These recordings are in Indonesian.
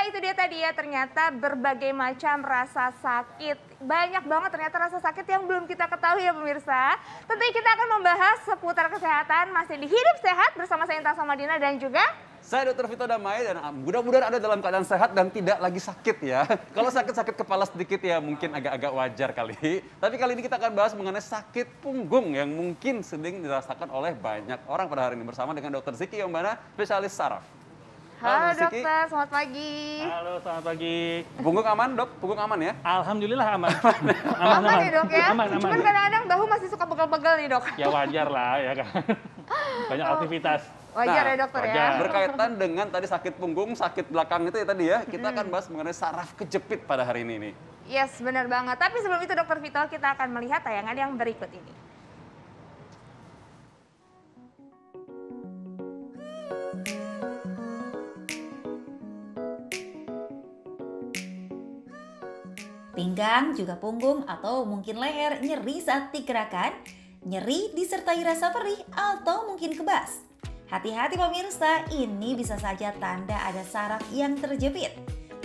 itu dia tadi ya, ternyata berbagai macam rasa sakit. Banyak banget ternyata rasa sakit yang belum kita ketahui ya pemirsa. Tentunya kita akan membahas seputar kesehatan masih di Hidup Sehat bersama saya Intan Samadina dan juga saya Dr. Vito Damai dan mudah-mudahan Anda dalam keadaan sehat dan tidak lagi sakit ya. Kalau sakit-sakit kepala sedikit ya mungkin agak-agak wajar kali. Tapi kali ini kita akan bahas mengenai sakit punggung yang mungkin sedang dirasakan oleh banyak orang pada hari ini bersama dengan Dr. Ziki Yombana, spesialis saraf. Halo Ziki. dokter, selamat pagi. Halo, selamat pagi. Punggung aman dok? Punggung aman ya? Alhamdulillah aman. Aman ya dok ya? Aman. Cuman kadang-kadang bahu masih suka pegel-pegel nih dok. Ya wajar lah ya kan. Banyak aktivitas. Wajar ya dokter ya? wajar. Berkaitan dengan tadi sakit punggung, sakit belakang itu ya tadi ya, kita akan bahas mengenai saraf kejepit pada hari ini nih. Yes, benar banget. Tapi sebelum itu dokter Vito, kita akan melihat tayangan yang berikut ini. Pinggang, juga punggung atau mungkin leher nyeri saat digerakkan, nyeri disertai rasa perih atau mungkin kebas. Hati-hati pemirsa, ini bisa saja tanda ada saraf yang terjepit.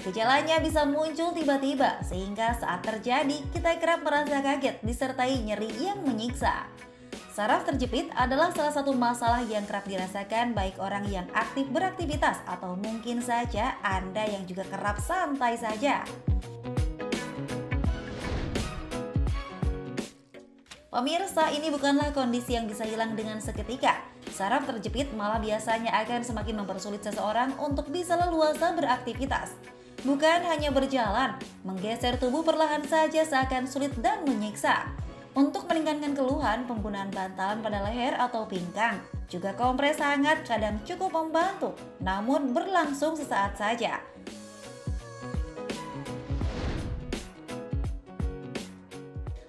Gejalanya bisa muncul tiba-tiba sehingga saat terjadi kita kerap merasa kaget disertai nyeri yang menyiksa. Saraf terjepit adalah salah satu masalah yang kerap dirasakan baik orang yang aktif beraktivitas atau mungkin saja Anda yang juga kerap santai saja. Pemirsa, ini bukanlah kondisi yang bisa hilang dengan seketika. Saraf terjepit malah biasanya akan semakin mempersulit seseorang untuk bisa leluasa beraktivitas. Bukan hanya berjalan, menggeser tubuh perlahan saja seakan sulit dan menyiksa. Untuk meringankan keluhan, penggunaan bantalan pada leher atau pinggang, juga kompres hangat kadang cukup membantu, namun berlangsung sesaat saja.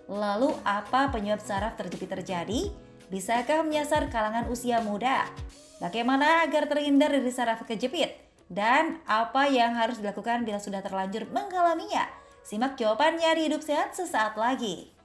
Lalu apa penyebab saraf terjepit terjadi? Bisakah menyasar kalangan usia muda? Bagaimana agar terhindar dari saraf kejepit? Dan apa yang harus dilakukan bila sudah terlanjur mengalaminya? Simak jawabannya di Hidup Sehat sesaat lagi.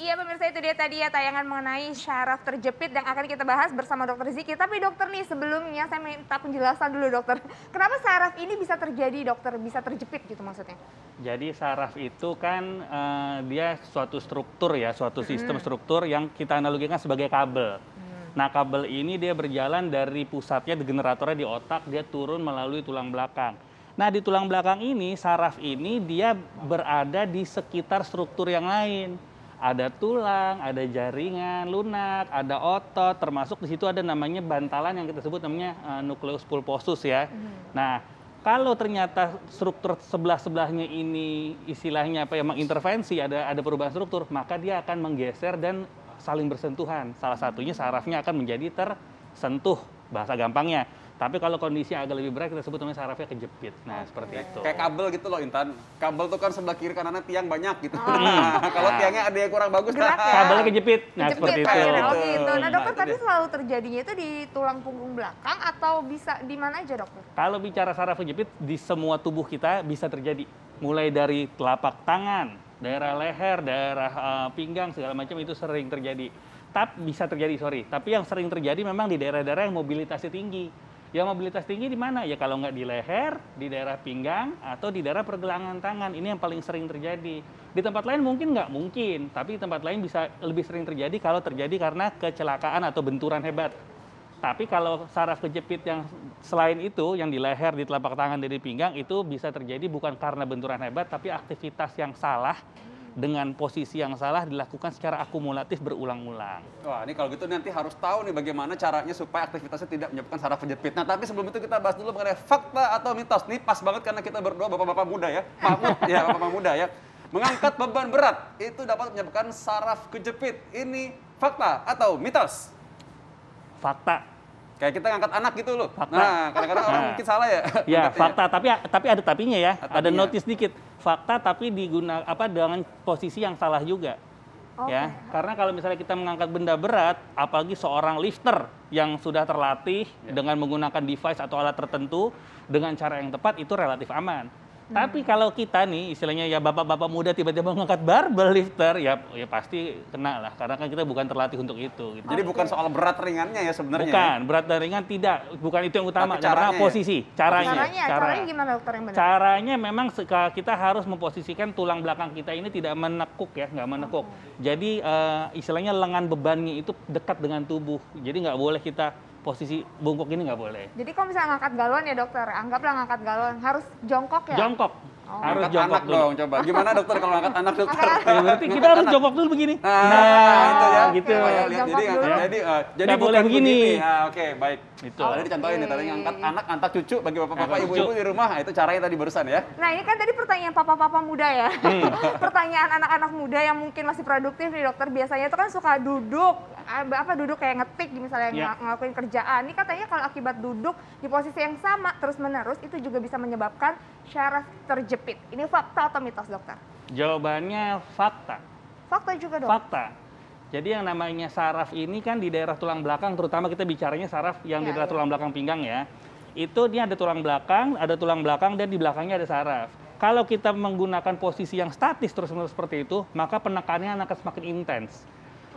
Iya pemirsa, itu dia tadi ya tayangan mengenai saraf terjepit yang akan kita bahas bersama dokter Ziki. Tapi dokter nih, sebelumnya saya minta penjelasan dulu dokter. Kenapa saraf ini bisa terjadi dokter, bisa terjepit gitu maksudnya? Jadi saraf itu kan dia suatu struktur ya, suatu sistem struktur yang kita analogikan sebagai kabel. Nah kabel ini dia berjalan dari pusatnya, generatornya di otak, dia turun melalui tulang belakang. Nah di tulang belakang ini, saraf ini dia berada di sekitar struktur yang lain. Ada tulang, ada jaringan lunak, ada otot, termasuk di situ ada namanya bantalan yang kita sebut namanya nucleus pulposus ya. Nah, kalau ternyata struktur sebelah-sebelahnya ini istilahnya apa ya, mengintervensi, ada perubahan struktur, maka dia akan menggeser dan saling bersentuhan. Salah satunya sarafnya akan menjadi tersentuh, bahasa gampangnya. Tapi kalau kondisi agak lebih berat, kita sebut namanya sarafnya kejepit. Nah, seperti itu. Kayak kabel gitu loh Intan. Kabel tuh kan sebelah kiri kanannya tiang banyak gitu. Nah, kalau tiangnya ada yang kurang bagus, Gerak ya? Kabelnya kejepit. Nah, seperti itu. Oh gitu. Nah dokter, itu tapi dia. selalu terjadinya itu di tulang punggung belakang atau bisa di mana aja dokter? Kalau bicara saraf kejepit, di semua tubuh kita bisa terjadi. Mulai dari telapak tangan, daerah leher, daerah pinggang, segala macam itu sering terjadi. Tapi yang sering terjadi memang di daerah-daerah yang mobilitasnya tinggi. Yang mobilitas tinggi di mana? Ya kalau nggak di leher, di daerah pinggang, atau di daerah pergelangan tangan. Ini yang paling sering terjadi. Di tempat lain mungkin nggak mungkin, tapi di tempat lain bisa lebih sering terjadi kalau terjadi karena kecelakaan atau benturan hebat. Tapi kalau saraf kejepit yang selain itu, yang di leher, di telapak tangan, dan di pinggang, itu bisa terjadi bukan karena benturan hebat, tapi aktivitas yang salah, dengan posisi yang salah dilakukan secara akumulatif berulang-ulang. Wah, ini kalau gitu nanti harus tahu nih bagaimana caranya supaya aktivitasnya tidak menyebabkan saraf kejepit. Nah, tapi sebelum itu kita bahas dulu mengenai fakta atau mitos. Ini pas banget karena kita berdua bapak-bapak muda ya. Mahmud ya, bapak muda ya. Mengangkat beban berat itu dapat menyebabkan saraf kejepit. Ini fakta atau mitos? Fakta. Kayak kita ngangkat anak gitu loh. Fakta. Nah, kadang-kadang orang mungkin salah ya. Ya, Angkatnya. fakta, tapi ada tapinya ya. Ada Ada tapinya. notis dikit. Fakta tapi dengan posisi yang salah juga. Ya, karena kalau misalnya kita mengangkat benda berat, apalagi seorang lifter yang sudah terlatih dengan menggunakan device atau alat tertentu dengan cara yang tepat, itu relatif aman. Tapi kalau kita nih, istilahnya ya bapak-bapak muda tiba-tiba mengangkat barbell lifter, ya pasti kena lah. Karena kan kita bukan terlatih untuk itu. Gitu. Jadi bukan soal berat ringannya ya sebenarnya. Bukan, berat dan ringan tidak. Bukan itu yang utama. Tapi Karena caranya posisi, Caranya gimana dokter yang benar? Caranya memang kita harus memposisikan tulang belakang kita ini tidak menekuk ya, nggak menekuk. Jadi istilahnya lengan bebannya itu dekat dengan tubuh. Jadi nggak boleh kita posisi bungkuk ini nggak boleh. Jadi kalau misalnya ngangkat galon ya dokter, anggaplah ngangkat galon harus jongkok ya? Jongkok. Harus Angkat jongkok anak dulu. dong, coba. Gimana dokter kalau angkat anak dokter? Ya, berarti kita harus jongkok dulu begini. Nah, itu ya. gitu. Oh, ya, lihat. Jongkok Jadi, dulu. jadi Nggak bukan boleh begini. Oke, baik. Itu. Tadi dicontohin nih, tadi ngangkat anak, angkat cucu bagi bapak-bapak, Angkat ibu-ibu cucu. di rumah. Itu caranya tadi barusan ya. Nah ini kan tadi pertanyaan papa-papa muda ya. Pertanyaan anak-anak muda yang mungkin masih produktif nih dokter, biasanya itu kan suka duduk, duduk kayak ngetik misalnya Ya. ngelakuin kerjaan. Ini katanya kalau akibat duduk di posisi yang sama terus-menerus itu juga bisa menyebabkan syaraf terjepit. Ini fakta atau mitos dokter? Jawabannya fakta. Fakta juga dong. Fakta. Jadi yang namanya saraf ini kan di daerah tulang belakang, terutama kita bicaranya saraf yang di Ya, daerah ya. tulang belakang pinggang ya. Itu dia ada tulang belakang dan di belakangnya ada saraf. Kalau kita menggunakan posisi yang statis terus-menerus seperti itu, maka penekanannya akan semakin intens.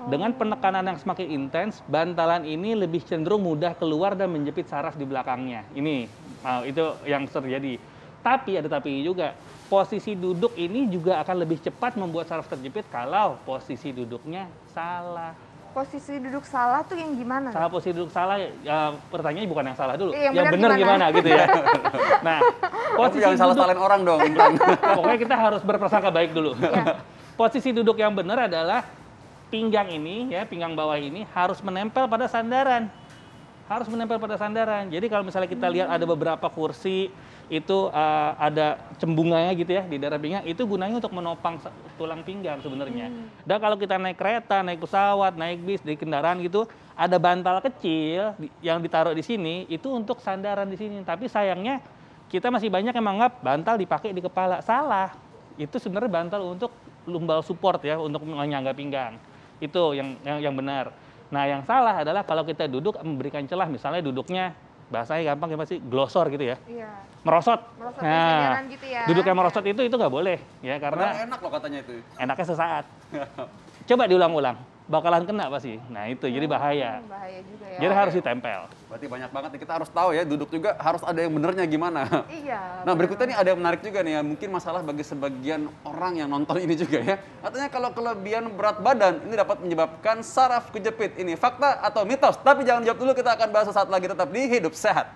Dengan penekanan yang semakin intens, bantalan ini lebih cenderung mudah keluar dan menjepit saraf di belakangnya. Ini, itu yang terjadi. Tapi ada tapi juga, posisi duduk ini juga akan lebih cepat membuat saraf terjepit kalau posisi duduknya salah. Posisi duduk salah tuh yang gimana? Salah posisi duduk salah, pertanyaannya bukan yang salah dulu. Iya, yang yang benar benar gimana gitu ya. Nah, Tapi posisi jangan salah duduk, salahin orang dong. Bang. pokoknya kita harus berprasangka baik dulu. Iya. Posisi duduk yang benar adalah pinggang ini, ya pinggang bawah ini harus menempel pada sandaran. Harus menempel pada sandaran. Jadi kalau misalnya kita lihat ada beberapa kursi itu ada cembunganya gitu ya di daerah pinggang, itu gunanya untuk menopang tulang pinggang sebenarnya. Dan kalau kita naik kereta, naik pesawat, naik bis, di kendaraan gitu, ada bantal kecil yang ditaruh di sini itu untuk sandaran di sini. Tapi sayangnya kita masih banyak yang menganggap bantal dipakai di kepala. Salah. Itu sebenarnya bantal untuk lumbal support ya, untuk menyangga pinggang. Itu yang benar. Nah, yang salah adalah kalau kita duduk memberikan celah, misalnya duduknya bahasanya gampang ya pasti glosor gitu ya. Iya. Merosot. Merosot Nah, sandaran gitu ya. duduk yang merosot itu nggak boleh ya, Padahal karena enak loh katanya itu. enaknya sesaat. Coba diulang-ulang, bakalan kena pasti. Nah, itu jadi bahaya. Bahaya juga ya. Jadi harus ditempel. Berarti banyak banget nih, kita harus tahu ya, duduk juga harus ada yang benernya gimana. Iya. Nah, berikutnya nih ada yang menarik juga nih ya, mungkin masalah bagi sebagian orang yang nonton ini juga ya. Katanya kalau kelebihan berat badan ini dapat menyebabkan saraf kejepit. Ini fakta atau mitos? Tapi jangan jawab dulu, kita akan bahas sesaat lagi, tetap di Hidup Sehat.